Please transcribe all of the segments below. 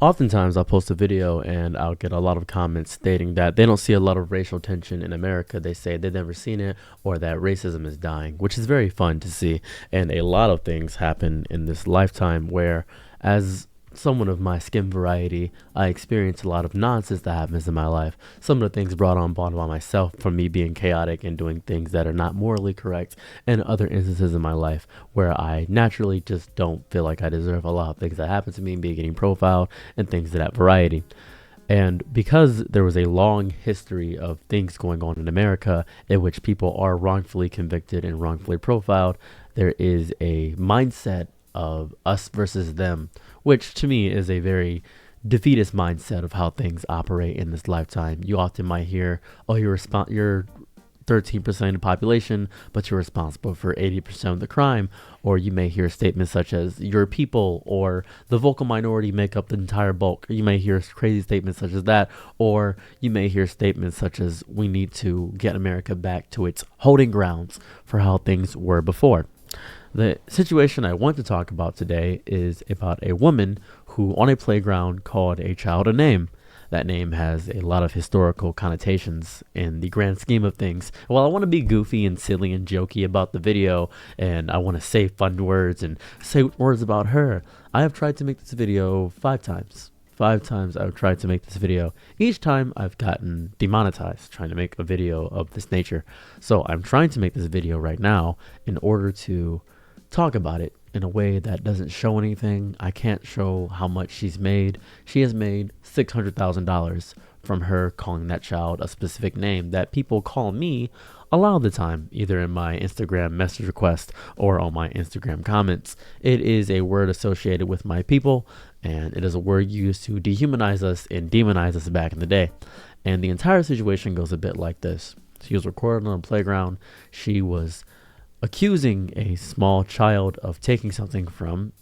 Oftentimes, I'll post a video and I'll get a lot of comments stating that they don't see a lot of racial tension in America. They say they've never seen it or that racism is dying, which is very fun to see. And a lot of things happen in this lifetime where, as someone of my skin variety, I experience a lot of nonsense that happens in my life. Some of the things brought on by myself from me being chaotic and doing things that are not morally correct, and other instances in my life where I naturally just don't feel like I deserve a lot of things that happen to me, be getting profiled and things of that variety. And because there was a long history of things going on in America in which people are wrongfully convicted and wrongfully profiled, there is a mindset of us versus them, which to me is a very defeatist mindset of how things operate in this lifetime. You often might hear, oh, you're 13% of the population, but you're responsible for 80% of the crime. Or you may hear statements such as your people or the vocal minority make up the entire bulk. You may hear crazy statements such as that. Or you may hear statements such as we need to get America back to its holding grounds for how things were before. The situation I want to talk about today is about a woman who on a playground called a child a name. That name has a lot of historical connotations in the grand scheme of things. Well, I want to be goofy and silly and jokey about the video, and I want to say fun words and say words about her. I have tried to make this video 5 times. 5 times I've tried to make this video. Each time I've gotten demonetized trying to make a video of this nature. So I'm trying to make this video right now in order to talk about it in a way that doesn't show anything. I can't show how much she's made. She has made $600,000 from her calling that child a specific name that people call me a lot of the time, either in my Instagram message request or on my Instagram comments. It is a word associated with my people, and it is a word used to dehumanize us and demonize us back in the day. And the entire situation goes a bit like this. She was recorded on a playground. She was accusing a small child of taking something from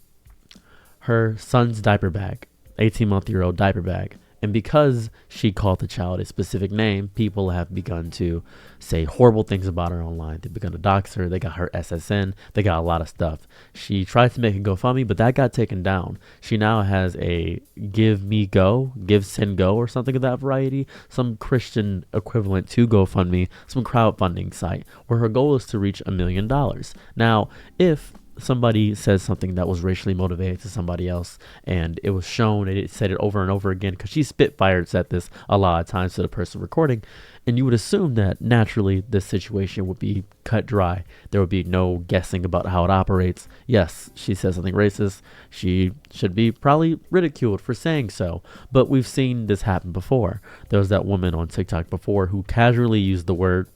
her son's diaper bag, 18-month-old diaper bag. And because she called the child a specific name, people have begun to say horrible things about her online. They've begun to dox her. They got her SSN. They got a lot of stuff. She tried to make a GoFundMe, but that got taken down. She now has a Give Send Go or something of that variety, some Christian equivalent to GoFundMe, some crowdfunding site where her goal is to reach $1 million. Now, if somebody says something that was racially motivated to somebody else and it was shown and it said it over and over again, because she spitfires at this a lot of times to the person recording, and you would assume that naturally this situation would be cut dry. There would be no guessing about how it operates. Yes, she says something racist. She should be probably ridiculed for saying so, but we've seen this happen before. There was that woman on TikTok before who casually used the word,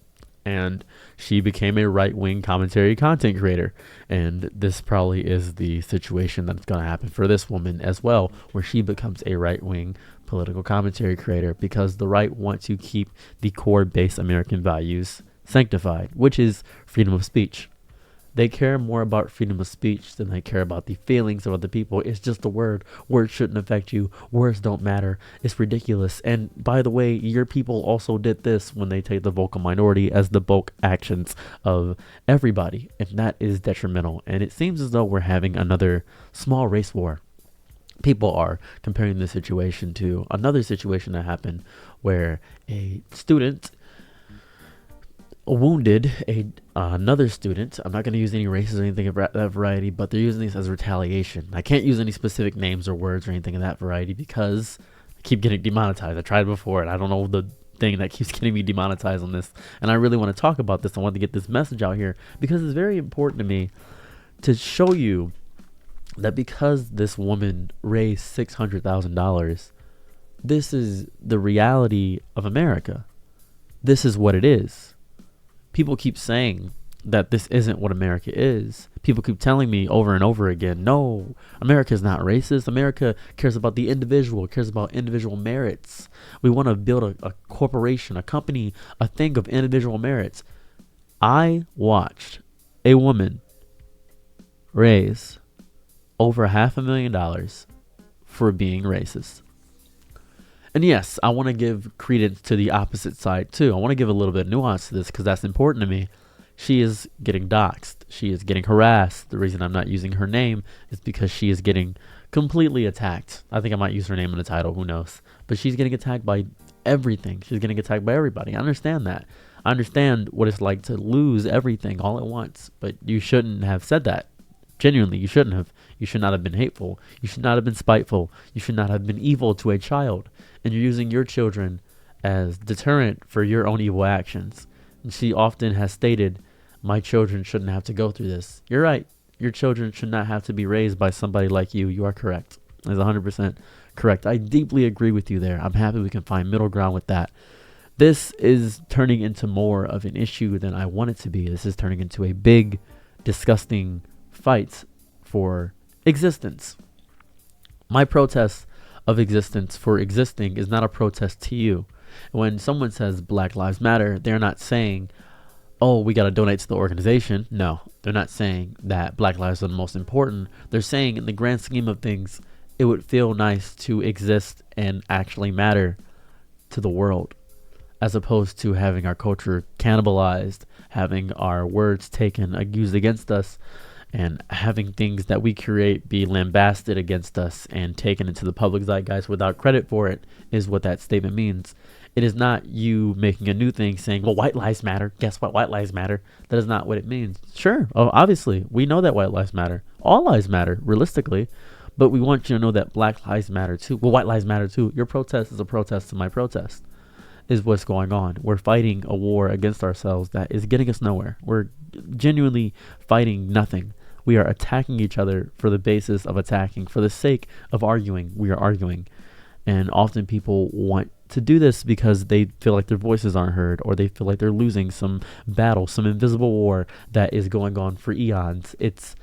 and she became a right-wing commentary content creator. And this probably is the situation that's going to happen for this woman as well, where she becomes a right-wing political commentary creator because the right want to keep the core base American values sanctified, which is freedom of speech. They care more about freedom of speech than they care about the feelings of other people. It's just a word. Words shouldn't affect you. Words don't matter. It's ridiculous. And by the way, your people also did this when they take the vocal minority as the bulk actions of everybody. And that is detrimental. And it seems as though we're having another small race war. People are comparing this situation to another situation that happened where a student wounded another student. I'm not going to use any races or anything of that variety, but they're using this as retaliation. I can't use any specific names or words or anything of that variety because I keep getting demonetized. I tried before and I don't know the thing that keeps getting me demonetized on this. And I really want to talk about this. I want to get this message out here because it's very important to me to show you that because this woman raised $600,000, this is the reality of America. This is what it is. People keep saying that this isn't what America is. People keep telling me over and over again, no, America is not racist. America cares about the individual, cares about individual merits. We want to build a corporation, a company, a thing of individual merits. I watched a woman raise over $500,000 for being racist. And yes, I want to give credence to the opposite side too. I want to give a little bit of nuance to this because that's important to me. She is getting doxxed. She is getting harassed. The reason I'm not using her name is because she is getting completely attacked. I think I might use her name in the title, who knows. But she's getting attacked by everything. She's getting attacked by everybody. I understand that. I understand what it's like to lose everything all at once, but you shouldn't have said that. Genuinely, you shouldn't have. You should not have been hateful. You should not have been spiteful. You should not have been evil to a child. And you're using your children as deterrent for your own evil actions. And she often has stated, my children shouldn't have to go through this. You're right. Your children should not have to be raised by somebody like you. You are correct. That's 100% correct. I deeply agree with you there. I'm happy we can find middle ground with that. This is turning into more of an issue than I want it to be. This is turning into a big, disgusting fight for existence. My protest of existence for existing is not a protest to you. When someone says Black Lives Matter, they're not saying, oh, we got to donate to the organization. No, they're not saying that Black lives are the most important. They're saying in the grand scheme of things, it would feel nice to exist and actually matter to the world, as opposed to having our culture cannibalized, having our words taken, used against us, and having things that we create be lambasted against us and taken into the public zeitgeist without credit for it, is what that statement means. It is not you making a new thing saying, well, white lives matter. Guess what? White lives matter. That is not what it means. Sure. Oh, obviously, we know that white lives matter. All lives matter, realistically. But we want you to know that Black lives matter too. Well, white lives matter too. Your protest is a protest to my protest, is what's going on. We're fighting a war against ourselves that is getting us nowhere. We're genuinely fighting nothing. We are attacking each other for the basis of attacking. For the sake of arguing, we are arguing. And often people want to do this because they feel like their voices aren't heard, or they feel like they're losing some battle, some invisible war that is going on for eons. It's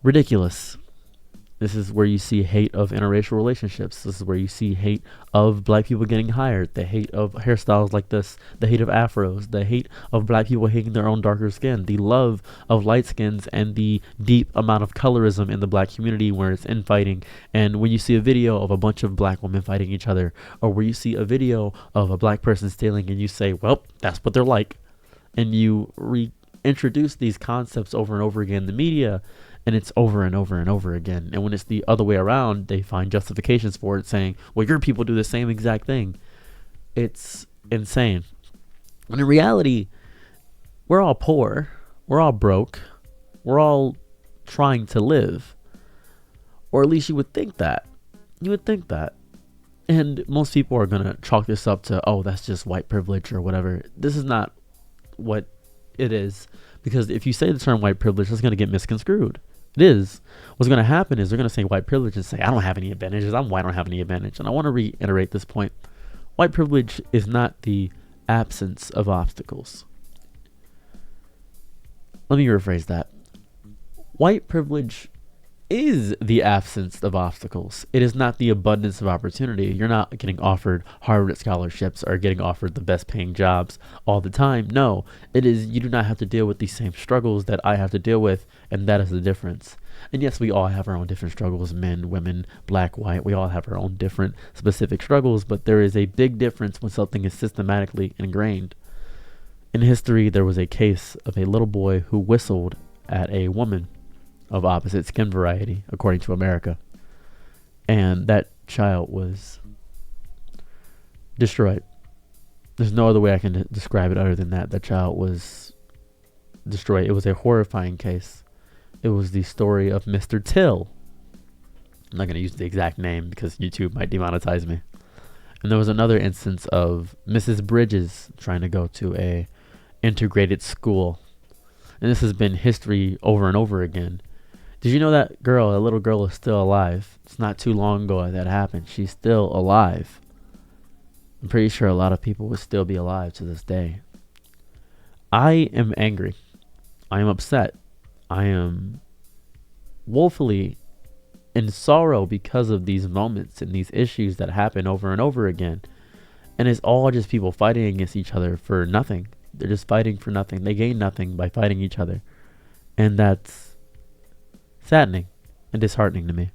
ridiculous. This is where you see hate of interracial relationships. This is where you see hate of Black people getting hired, the hate of hairstyles like this, the hate of afros, the hate of Black people hating their own darker skin, the love of light skins, and the deep amount of colorism in the Black community where it's infighting. And when you see a video of a bunch of Black women fighting each other, or where you see a video of a Black person stealing and you say, well, that's what they're like, and you reintroduce these concepts over and over again in the media, and it's over and over and over again. And when it's the other way around, they find justifications for it, saying, well, your people do the same exact thing. It's insane. And in reality, we're all poor. We're all broke. We're all trying to live. Or at least you would think that. You would think that. And most people are going to chalk this up to, oh, that's just white privilege or whatever. This is not what it is. Because if you say the term white privilege, it's going to get misconstrued. It is. What's going to happen is they're going to say white privilege and say, I don't have any advantages. I'm white. I don't have any advantage. And I want to reiterate this point. White privilege is not the absence of obstacles. Let me rephrase that. White privilege is the absence of obstacles. It is not the abundance of opportunity. You're not getting offered Harvard scholarships or getting offered the best paying jobs all the time. No, it is you do not have to deal with the same struggles that I have to deal with, and that is the difference. And yes, we all have our own different struggles, men, women, Black, white. We all have our own different specific struggles, but there is a big difference when something is systematically ingrained. In history, there was a case of a little boy who whistled at a woman of opposite skin variety, according to America. And that child was destroyed. There's no other way I can describe it other than that. That child was destroyed. It was a horrifying case. It was the story of Mr. Till. I'm not going to use the exact name because YouTube might demonetize me. And there was another instance of Mrs. Bridges trying to go to a integrated school. And this has been history over and over again. Did you know that little girl is still alive? It's not too long ago that happened. She's still alive. I'm pretty sure a lot of people would still be alive to this day. I am angry. I am upset. I am woefully in sorrow because of these moments and these issues that happen over and over again. And it's all just people fighting against each other for nothing. They're just fighting for nothing. They gain nothing by fighting each other. And that's saddening and disheartening to me.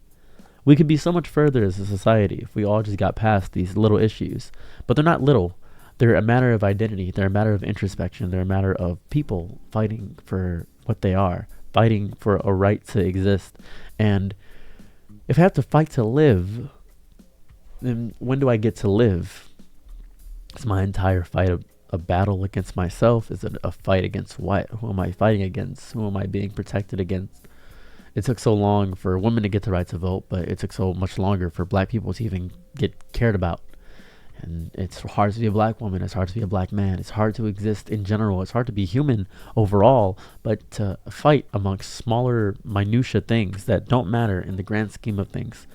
We could be so much further as a society if we all just got past these little issues. But they're not little. They're a matter of identity. They're a matter of introspection. They're a matter of people fighting for what they are, fighting for a right to exist. And If I have to fight to live, then when do I get to live? Is my entire fight a battle against myself? Is it a fight against what? Who am I fighting against? Who am I being protected against? It took so long for women to get the right to vote, but it took so much longer for black people to even get cared about. And it's hard to be a black woman. It's hard to be a black man. It's hard to exist in general. It's hard to be human overall. But to fight amongst smaller, minutia things that don't matter in the grand scheme of things,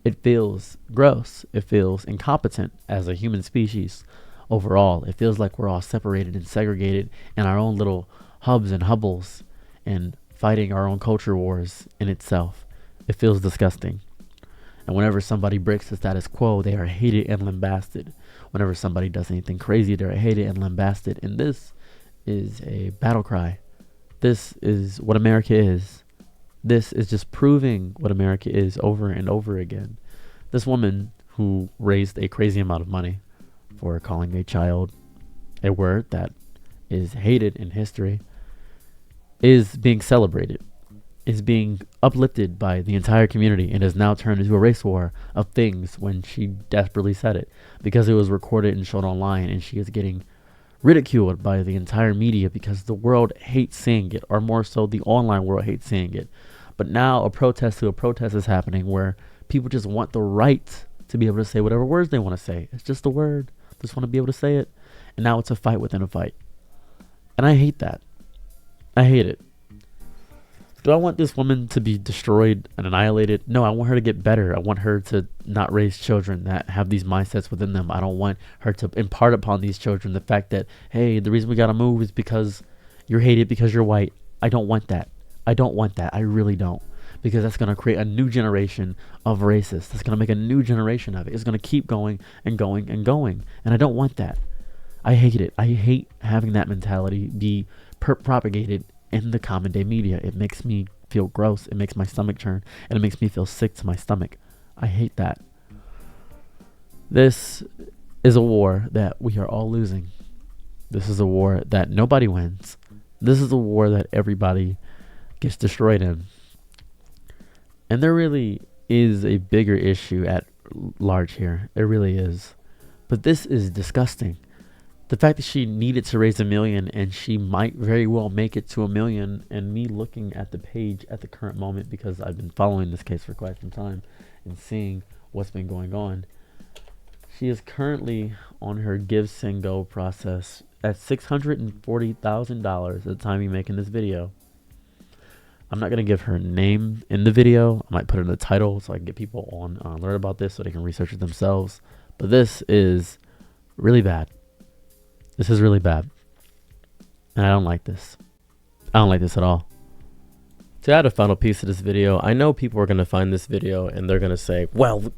it feels gross. It feels incompetent as a human species overall. It feels like we're all separated and segregated in our own little hubs and hubbles and fighting our own culture wars in itself. It feels disgusting. And whenever somebody breaks the status quo, they are hated and lambasted. Whenever somebody does anything crazy, they're hated and lambasted. And this is a battle cry. This is what America is. This is just proving what America is over and over again. This woman who raised a crazy amount of money for calling a child a word that is hated in history is being celebrated, is being uplifted by the entire community, and has now turned into a race war of things when she desperately said it because it was recorded and shown online, and she is getting ridiculed by the entire media because the world hates seeing it, or more so the online world hates seeing it. But now a protest is happening where people just want the right to be able to say whatever words they want to say. It's just a word. Just want to be able to say it. And now it's a fight within a fight. And I hate that. I hate it. Do I want this woman to be destroyed and annihilated? No, I want her to get better. I want her to not raise children that have these mindsets within them. I don't want her to impart upon these children the fact that, hey, the reason we got to move is because you're hated because you're white. I don't want that. I don't want that. I really don't. Because that's going to create a new generation of racists. That's going to make a new generation of it. It's going to keep going and going and going. And I don't want that. I hate it. I hate having that mentality be propagated in the common day media. It makes me feel gross. It makes my stomach churn. And it makes me feel sick to my stomach. I hate that. This is a war that we are all losing. This is a war that nobody wins. This is a war that everybody gets destroyed in. And there really is a bigger issue at large here. There really is. But this is disgusting. The fact that she needed to raise $1 million and she might very well make it to $1 million, and me looking at the page at the current moment, because I've been following this case for quite some time and seeing what's been going on, she is currently on her Give, Send, Go process at $640,000 at the time of making this video. I'm not going to give her name in the video. I might put it in the title so I can get people on learn about this so they can research it themselves. But this is really bad. This is really bad. And I don't like this. I don't like this at all. To add a final piece to this video, I know people are going to find this video and they're going to say, well,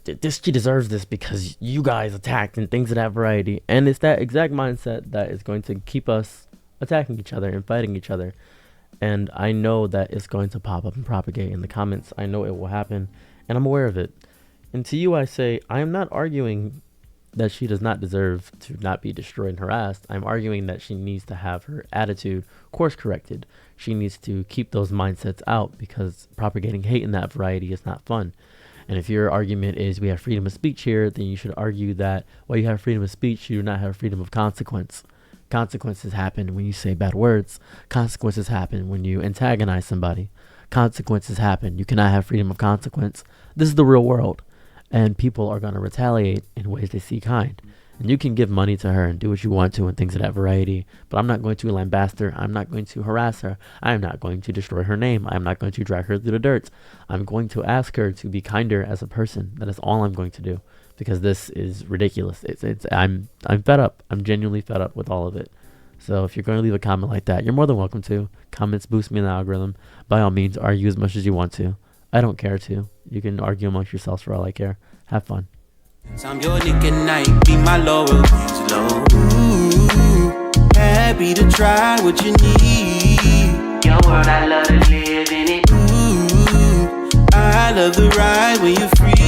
she deserves this because you guys attacked and things of that variety. And it's that exact mindset that is going to keep us attacking each other and fighting each other. And I know that it's going to pop up and propagate in the comments. I know it will happen, and I'm aware of it. And to you, I say, I am not arguing that she does not deserve to not be destroyed and harassed. I'm arguing that she needs to have her attitude course corrected. She needs to keep those mindsets out, because propagating hate in that variety is not fun. And if your argument is we have freedom of speech here, then you should argue that while you have freedom of speech, you do not have freedom of consequence. Consequences happen when you say bad words. Consequences happen when you antagonize somebody. Consequences happen. You cannot have freedom of consequence. This is the real world. And people are going to retaliate in ways they see kind. And you can give money to her and do what you want to and things of that variety. But I'm not going to lambast her. I'm not going to harass her. I am not going to destroy her name. I'm not going to drag her through the dirt. I'm going to ask her to be kinder as a person. That is all I'm going to do. Because this is ridiculous. I'm fed up. I'm genuinely fed up with all of it. So if you're going to leave a comment like that, you're more than welcome to. Comments boost me in the algorithm. By all means, argue as much as you want to. I don't care to. You can argue amongst yourselves for all I care. Have fun. I'm your nigga night, be my loyal, low. Ooh, happy to try what you need. Your world, I love to live in it. Ooh, I love the ride when you're free.